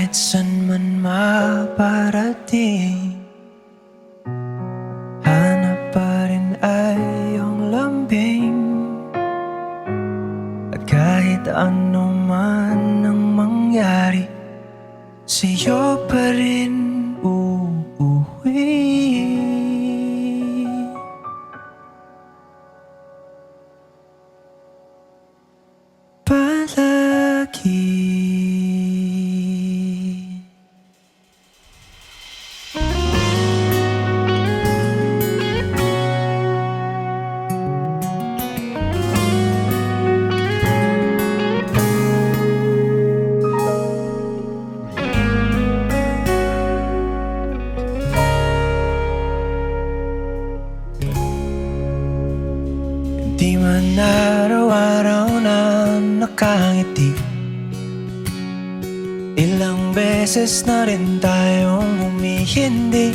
Kahit san man maparating, hanap pa rin ay iyong lambing. At kahit ano man ang mangyari, sa'yo pa rin uuwi. Palagi. Di man araw-araw na nakangiti, ilang beses na rin tayong humihindi.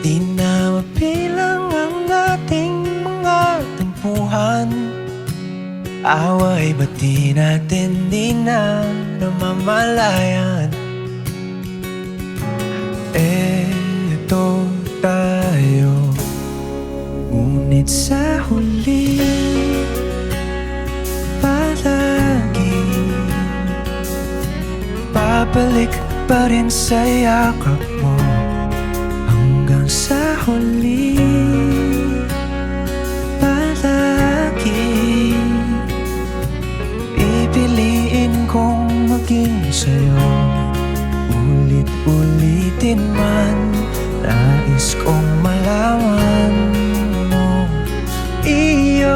Di na mabilang ang ating mga tampuhan. Away ba't di natin di na namamalayan? Eto tayo, ngunit sa huli palagi babalik pa rin sa yakap mo. Hanggang sa huli palagi pipiliin kong maging sa'yo. Ulit-ulitin man, nais kong malaman mo, iyo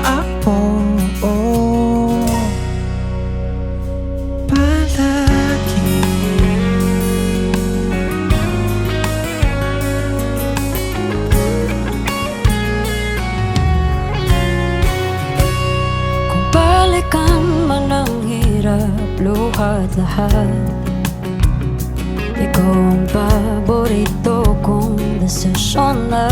ako, palagi. Kung balikan man ang hirap, luhat lahat, ikaw ang paborito kong desisyon na.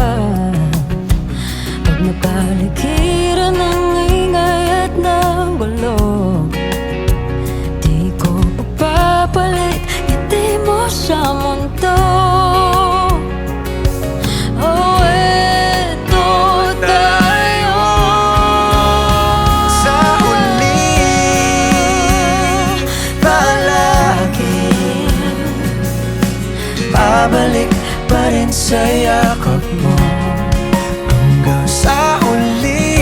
Pag napaligiran ng ingay at ng gulo, di ko pagpapalit, ngiti mo sa mundo. Oh, eto tayo Sa huli palagi babalik pa rin sa yakap mo. Hanggang sa huli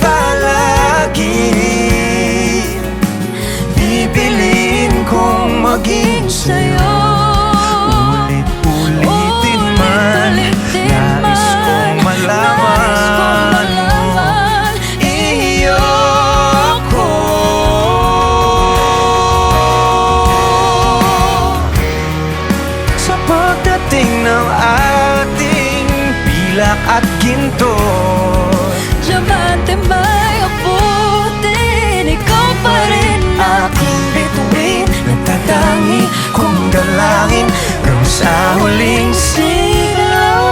palagi pipiliin kong maging sa'yo. Ulit-ulitin man, nais kong malaman mo, iyo ako. Sa pagdating ng ating pilak at ginto, diamante may abutin, ikaw pa rin aking bituin, nagtatangi kong dalangin hanggang sa huling sigaw.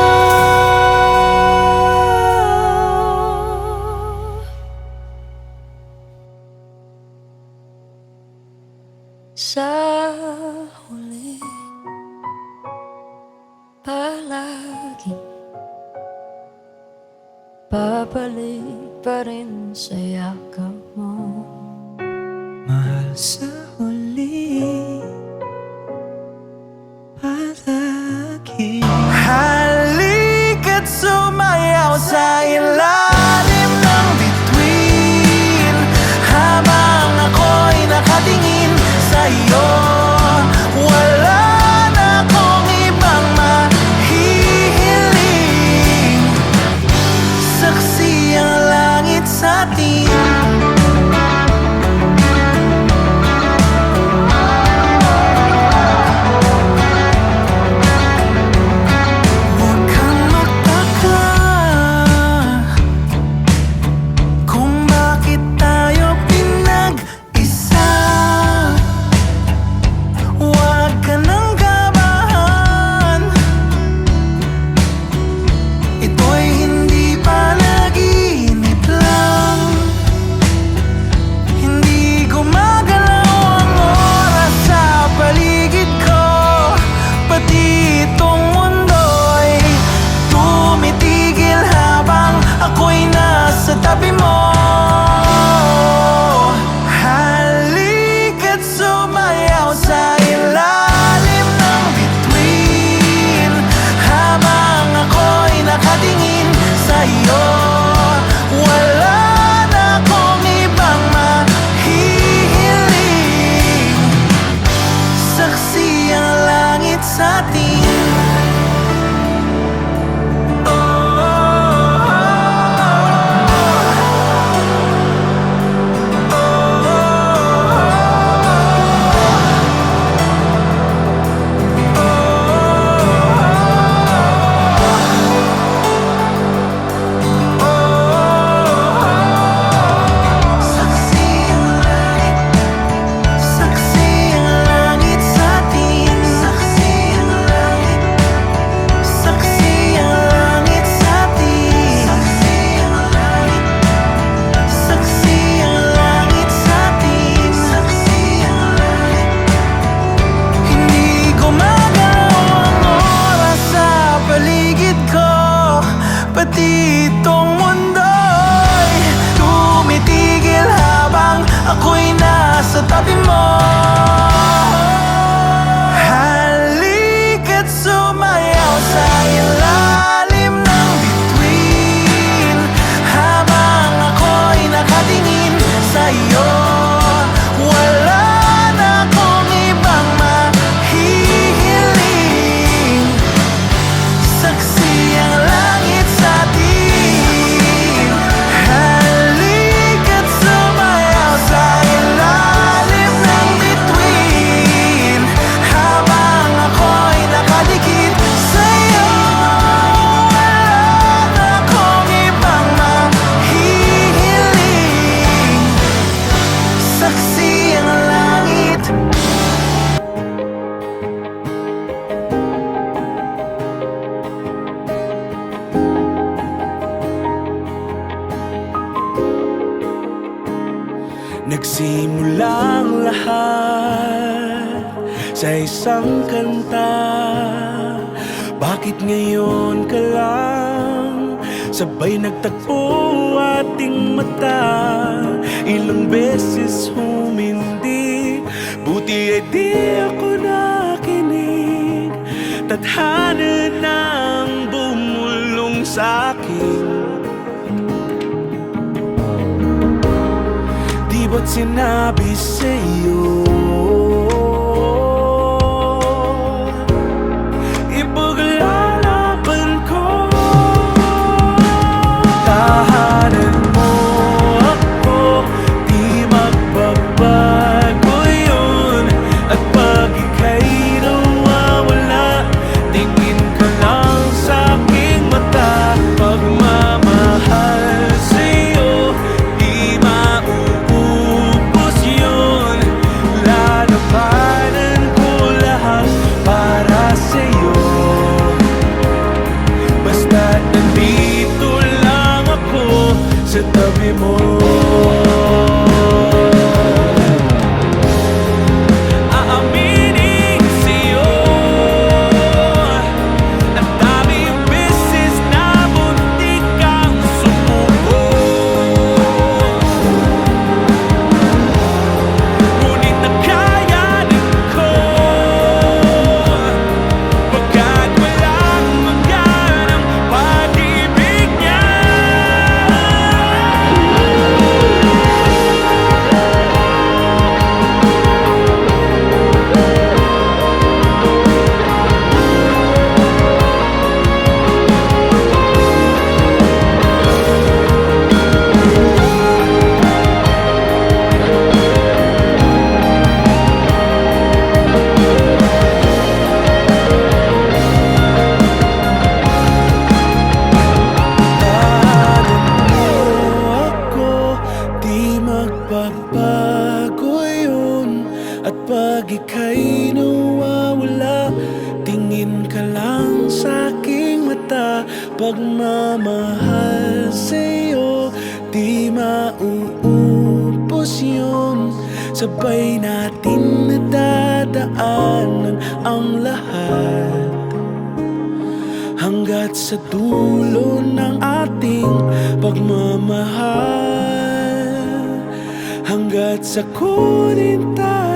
sa huli palagi babalik pa rin sa yakap mo. Mahal, sa huli palagi. Halika't sumayaw sa ilalim ng bituin, habang ako'y nakatingin sa'yo. Wala na akong ibang mahihiling, saksi ang langit sa atin. Nagsimulang lahat sa isang kanta. Bakit ngayon ka lang sabay nagtagpo ating mata? Ilang beses humindi, buti ay di ako nakinig. Tadhana nang bumulong sa'kin. Di ba't sinabi sa'yo ipaglalaban ko? Tahanan mo ako, di magbabago yun. At pag ika'y nawawala, tingin ka lang sa'king mata. Pagmamahal sa'yo, di mauubos yun. Lalabanan ko lahat para sa'yo. Basta't nandito lang ako sa tabi mo. Aaminin sa'yo, ang daming beses na muntik kang sumuko. Ngunit nakayanin ko, pagkat walang maganang pag-ibig niya. Di magbabago yun. At pag ika'y nawawala, tingin ka lang sa'king mata. Pagmamahal sa'yo, di mauubos yun. Sabay natin nadadaanan ang lahat, hanggat sa dulo ng ating pagmamahal. Hanggat sa kunin tayo